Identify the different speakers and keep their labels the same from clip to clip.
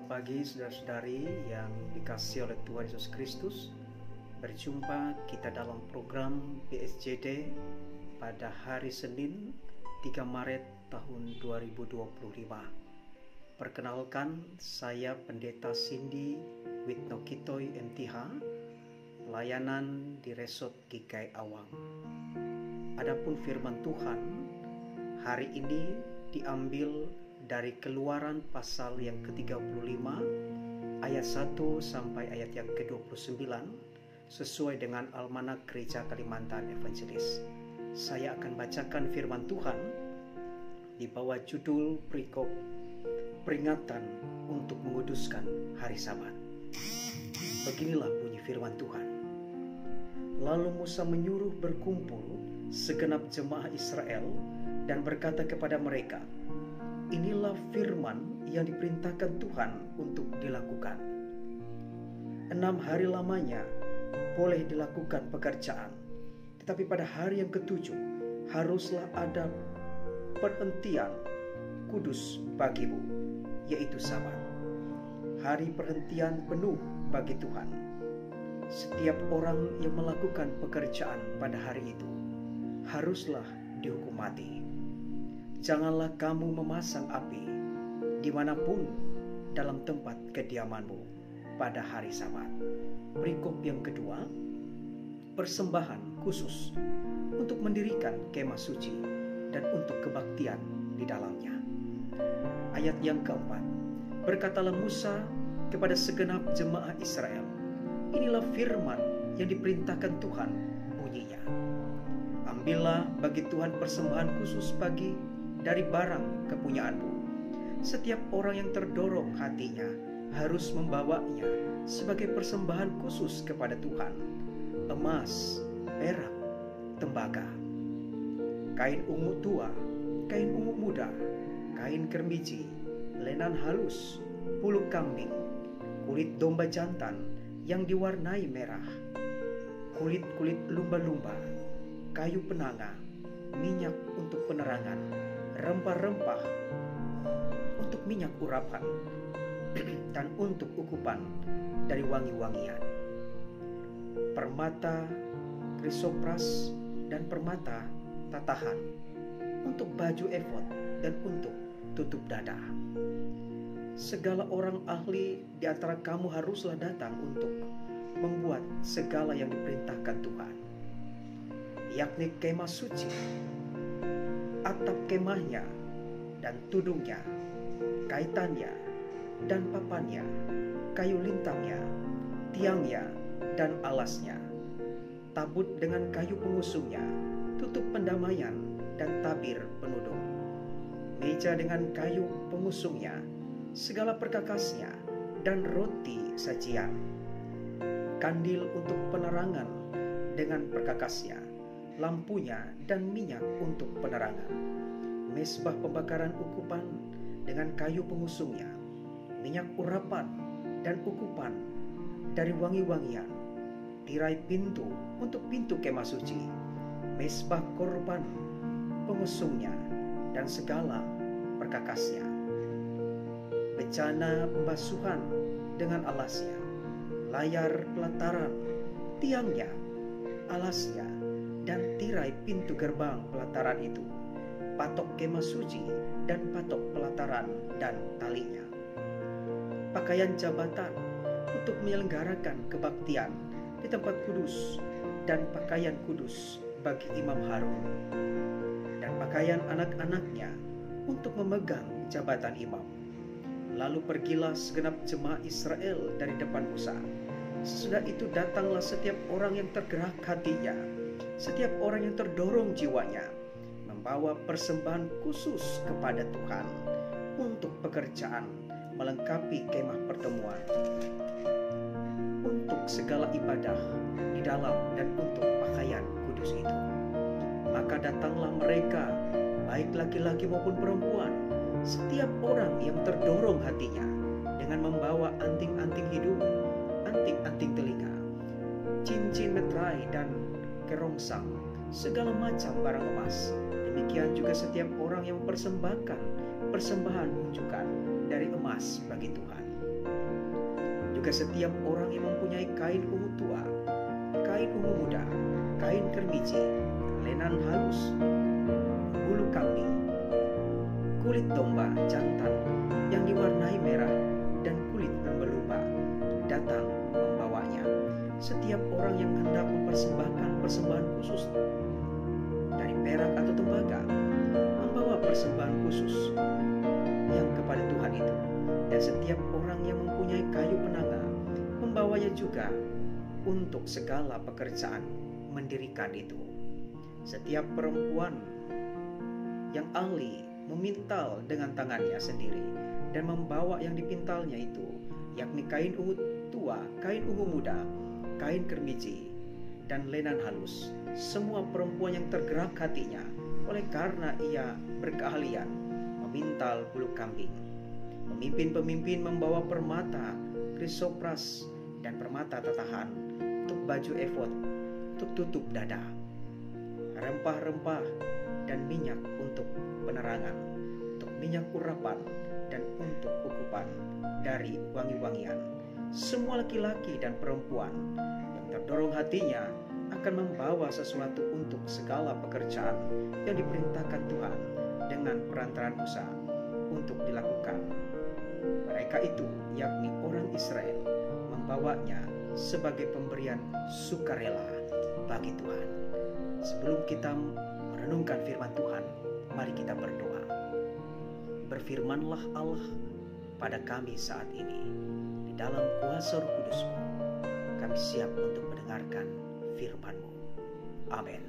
Speaker 1: Selamat pagi saudara-saudari yang dikasihi oleh Tuhan Yesus Kristus. Berjumpa kita dalam program PSJD pada hari Senin 3 Maret tahun 2025. Perkenalkan, saya Pendeta Cindy Witnokitoy MTH, pelayanan di Resort GKI Awang. Adapun firman Tuhan hari ini diambil dari Keluaran pasal yang ke-35 ayat 1 sampai ayat yang ke-29 sesuai dengan Almanak Gereja Kalimantan Evangelis. Saya akan bacakan firman Tuhan di bawah judul perikop peringatan untuk menguduskan hari Sabat. Beginilah bunyi firman Tuhan. Lalu Musa menyuruh berkumpul segenap jemaah Israel dan berkata kepada mereka, "Inilah firman yang diperintahkan Tuhan untuk dilakukan. 6 hari lamanya boleh dilakukan pekerjaan, tetapi pada hari yang ke-7 haruslah ada perhentian kudus bagimu, yaitu Sabat, hari perhentian penuh bagi Tuhan. Setiap orang yang melakukan pekerjaan pada hari itu haruslah dihukum mati. Janganlah kamu memasang api dimanapun dalam tempat kediamanmu pada hari Sabat." Perikop yang kedua, persembahan khusus untuk mendirikan kemah suci dan untuk kebaktian di dalamnya. Ayat yang keempat, berkatalah Musa kepada segenap jemaah Israel, "Inilah firman yang diperintahkan Tuhan bunyinya. Ambillah bagi Tuhan persembahan khusus dari barang kepunyaanmu. Setiap orang yang terdorong hatinya harus membawanya sebagai persembahan khusus kepada Tuhan: emas, perak, tembaga, kain ungu tua, kain ungu muda, kain kermiji, lenan halus, bulu kambing, kulit domba jantan yang diwarnai merah, kulit-kulit lumba-lumba, kayu penanga, minyak untuk penerangan, rempah-rempah untuk minyak urapan, dan untuk ukupan dari wangi-wangian, permata krisopras dan permata tatahan, untuk baju efod dan untuk tutup dada. Segala orang ahli di antara kamu haruslah datang untuk membuat segala yang diperintahkan Tuhan, yakni kemah suci, atap kemahnya dan tudungnya, kaitannya dan papannya, kayu lintangnya, tiangnya dan alasnya, tabut dengan kayu pengusungnya, tutup pendamaian dan tabir penudung, meja dengan kayu pengusungnya, segala perkakasnya dan roti sajian, kandil untuk penerangan dengan perkakasnya, lampunya dan minyak untuk penerangan, mesbah pembakaran ukupan dengan kayu pengusungnya, minyak urapan dan ukupan dari wangi-wangian, tirai pintu untuk pintu kemah suci, mesbah korban pengusungnya dan segala perkakasnya, bejana pembasuhan dengan alasnya, layar pelataran, tiangnya, alasnya, dan tirai pintu gerbang pelataran itu, patok kemah suci dan patok pelataran dan talinya, pakaian jabatan untuk menyelenggarakan kebaktian di tempat kudus dan pakaian kudus bagi Imam Harun, dan pakaian anak-anaknya untuk memegang jabatan imam. Lalu pergilah segenap jemaah Israel dari depan Musa. Sesudah itu datanglah setiap orang yang tergerak hatinya, setiap orang yang terdorong jiwanya, membawa persembahan khusus kepada Tuhan untuk pekerjaan melengkapi kemah pertemuan, untuk segala ibadah di dalam dan untuk pakaian kudus itu. Maka datanglah mereka, baik laki-laki maupun perempuan, setiap orang yang terdorong hatinya, dengan membawa anting-anting hidung, anting-anting telinga, cincin meterai dan kerongsang, segala macam barang emas. Demikian juga setiap orang yang mempersembahkan persembahan unjukan dari emas bagi Tuhan. Juga setiap orang yang mempunyai kain ungu tua, kain ungu muda, kain kermiji, lenan halus, bulu kambing, kulit domba jantan yang diwarnai merah dan kulit lumba-lumba datang membawanya. Setiap orang yang hendak mempersembahkan persembahan khusus dari perak atau tembaga membawa persembahan khusus yang kepada Tuhan itu. Dan setiap orang yang mempunyai kayu penanga membawanya juga untuk segala pekerjaan mendirikan itu. Setiap perempuan yang ahli memintal dengan tangannya sendiri dan membawa yang dipintalnya itu, yakni kain ungu tua, kain ungu muda, kain kermiji, dan lenan halus. Semua perempuan yang tergerak hatinya oleh karena ia berkeahlian memintal bulu kambing. Pemimpin-pemimpin membawa permata, krisopras, dan permata tatahan untuk baju efod, untuk tutup dada, rempah-rempah dan minyak untuk penerangan, untuk minyak urapan dan untuk ukupan dari wangi-wangian. Semua laki-laki dan perempuan yang terdorong hatinya akan membawa sesuatu untuk segala pekerjaan yang diperintahkan Tuhan dengan perantaraan Musa untuk dilakukan. Mereka itu, yakni orang Israel, membawanya sebagai pemberian sukarela bagi Tuhan. Sebelum kita merenungkan firman Tuhan, mari kita berdoa. Berfirmanlah Allah pada kami saat ini. Di dalam kuasa Roh Kudus-Mu, kami siap untuk mendengarkan firman-Mu. Amin.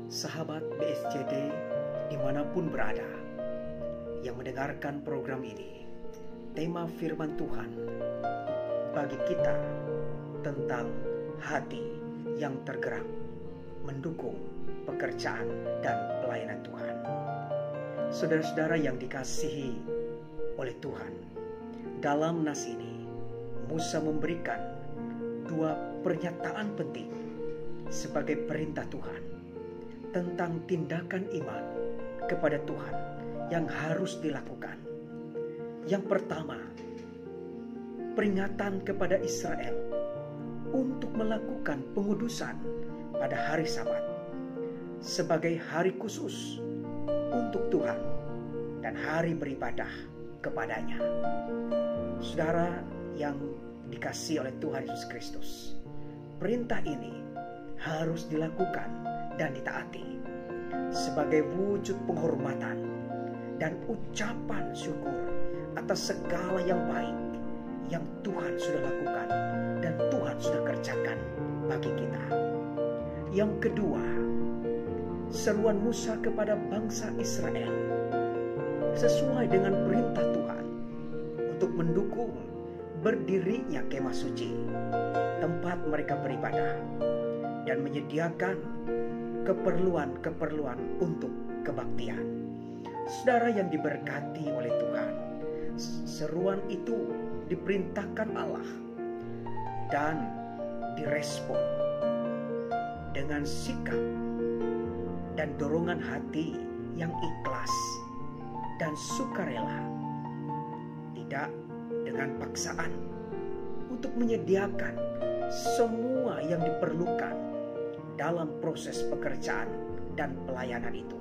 Speaker 1: Sahabat BSJD dimanapun berada yang mendengarkan program ini, tema firman Tuhan bagi kita tentang hati yang tergerak mendukung pekerjaan dan pelayanan Tuhan. Saudara-saudara yang dikasihi oleh Tuhan, dalam nas ini Musa memberikan dua pernyataan penting sebagai perintah Tuhan tentang tindakan iman kepada Tuhan yang harus dilakukan. Yang pertama, peringatan kepada Israel untuk melakukan pengudusan pada hari Sabat sebagai hari khusus untuk Tuhan dan hari beribadah kepadanya. Saudara yang dikasihi oleh Tuhan Yesus Kristus, perintah ini harus dilakukan dan ditaati sebagai wujud penghormatan dan ucapan syukur atas segala yang baik yang Tuhan sudah lakukan dan Tuhan sudah kerjakan bagi kita. Yang kedua, seruan Musa kepada bangsa Israel sesuai dengan perintah Tuhan untuk mendukung berdirinya kemah suci, tempat mereka beribadah, dan menyediakan keperluan-keperluan untuk kebaktian. Saudara yang diberkati oleh Tuhan, seruan itu diperintahkan Allah dan direspon dengan sikap dan dorongan hati yang ikhlas dan sukarela, tidak dengan paksaan, untuk menyediakan semua yang diperlukan dalam proses pekerjaan dan pelayanan itu.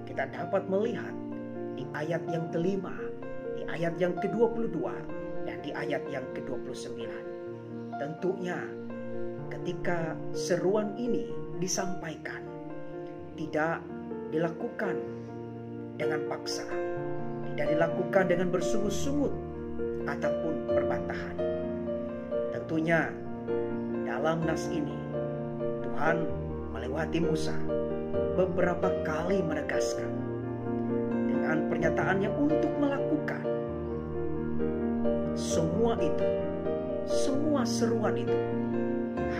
Speaker 1: Kita dapat melihat di ayat yang kelima, di ayat yang ke-22, dan di ayat yang ke-29. Tentunya ketika seruan ini disampaikan, tidak dilakukan dengan paksa, tidak dilakukan dengan bersungut-sungut ataupun perbantahan. Tentunya dalam nas ini Tuhan melewati Musa beberapa kali menegaskan dengan pernyataannya untuk melakukan semua itu, semua seruan itu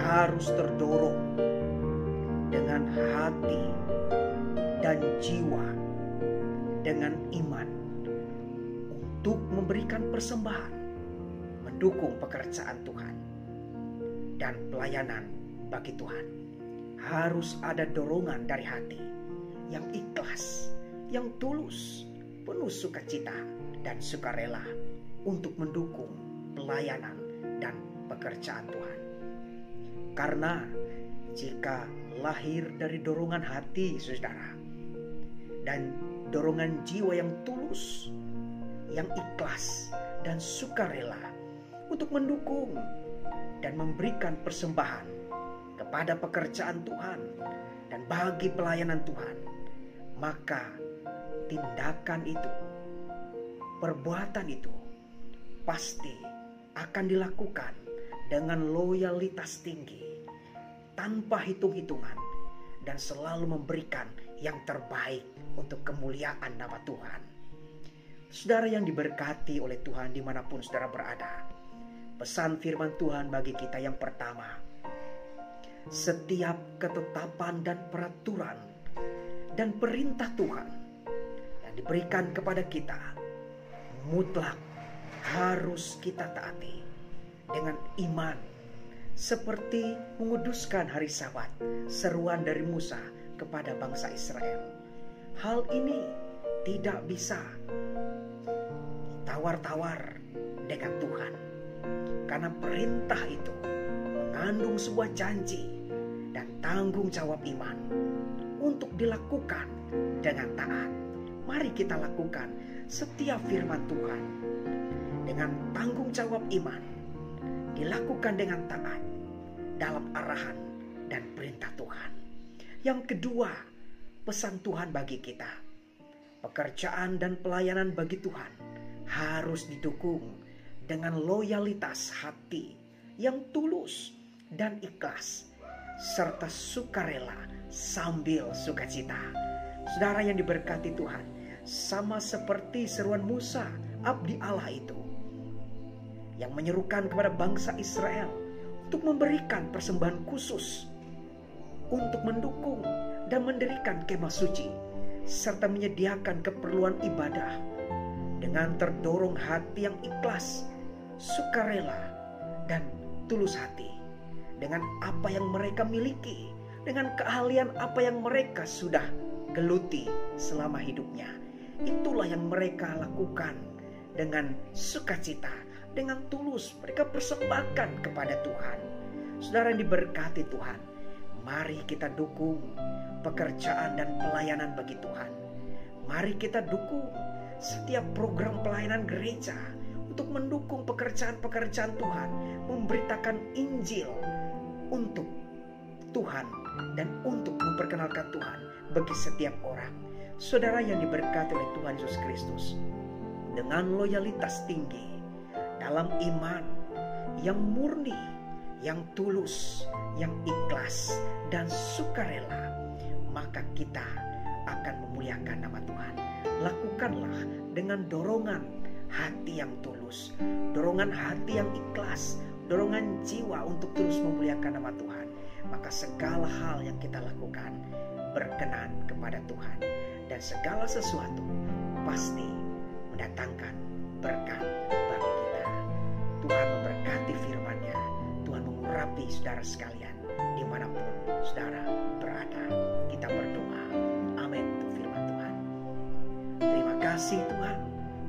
Speaker 1: harus terdorong dengan hati dan jiwa, dengan iman, untuk memberikan persembahan, mendukung pekerjaan Tuhan dan pelayanan bagi Tuhan. Harus ada dorongan dari hati yang ikhlas, yang tulus, penuh sukacita dan sukarela untuk mendukung pelayanan dan pekerjaan Tuhan. Karena jika lahir dari dorongan hati saudara dan dorongan jiwa yang tulus, yang ikhlas dan sukarela untuk mendukung dan memberikan persembahan kepada pekerjaan Tuhan dan bagi pelayanan Tuhan, maka tindakan itu, perbuatan itu pasti akan dilakukan dengan loyalitas tinggi, tanpa hitung-hitungan, dan selalu memberikan yang terbaik untuk kemuliaan nama Tuhan. Saudara yang diberkati oleh Tuhan dimanapun saudara berada, pesan firman Tuhan bagi kita yang pertama, setiap ketetapan dan peraturan dan perintah Tuhan yang diberikan kepada kita mutlak harus kita taati dengan iman, seperti menguduskan hari Sabat, seruan dari Musa kepada bangsa Israel. Hal ini tidak bisa tawar-tawar dengan Tuhan, karena perintah itu mengandung sebuah janji dan tanggung jawab iman untuk dilakukan dengan taat. Mari kita lakukan setiap firman Tuhan dengan tanggung jawab iman, dilakukan dengan taat dalam arahan dan perintah Tuhan. Yang kedua, pesan Tuhan bagi kita, pekerjaan dan pelayanan bagi Tuhan harus didukung dengan loyalitas hati yang tulus dan ikhlas, serta sukarela sambil sukacita. Saudara yang diberkati Tuhan, sama seperti seruan Musa, abdi Allah itu, yang menyerukan kepada bangsa Israel untuk memberikan persembahan khusus untuk mendukung dan mendirikan kemah suci serta menyediakan keperluan ibadah dengan terdorong hati yang ikhlas, sukarela, dan tulus hati, dengan apa yang mereka miliki, dengan keahlian apa yang mereka sudah geluti selama hidupnya. Itulah yang mereka lakukan dengan sukacita, dengan tulus mereka persembahkan kepada Tuhan. Saudara yang diberkati Tuhan, mari kita dukung pekerjaan dan pelayanan bagi Tuhan. Mari kita dukung setiap program pelayanan gereja untuk mendukung pekerjaan-pekerjaan Tuhan, memberitakan Injil untuk Tuhan dan untuk memperkenalkan Tuhan bagi setiap orang. Saudara yang diberkati oleh Tuhan Yesus Kristus, dengan loyalitas tinggi dalam iman yang murni, yang tulus, yang ikhlas dan sukarela, maka kita akan memuliakan nama Tuhan. Lakukanlah dengan dorongan hati yang tulus, dorongan hati yang ikhlas, dorongan jiwa untuk terus memuliakan nama Tuhan. Maka segala hal yang kita lakukan berkenan kepada Tuhan, dan segala sesuatu pasti mendatangkan berkat bagi kita. Tuhan memberkati firman-Nya. Tuhan mengurapi saudara sekalian dimanapun saudara berada. Kita berdoa. Amin untuk firman Tuhan. Terima kasih Tuhan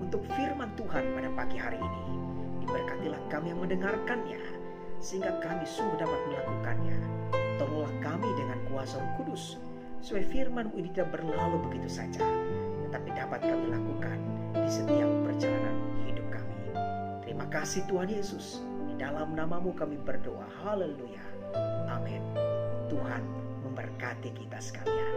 Speaker 1: untuk firman Tuhan pada pagi hari ini. Diberkatilah kami yang mendengarkannya, sehingga kami sungguh dapat melakukannya. Tolonglah kami dengan kuasa Roh Kudus, supaya firman-Mu ini tidak berlalu begitu saja, tetapi dapat kami lakukan di setiap perjalanan hidup kami. Terima kasih Tuhan Yesus. Di dalam nama-Mu kami berdoa. Haleluya. Amin. Tuhan memberkati kita sekalian.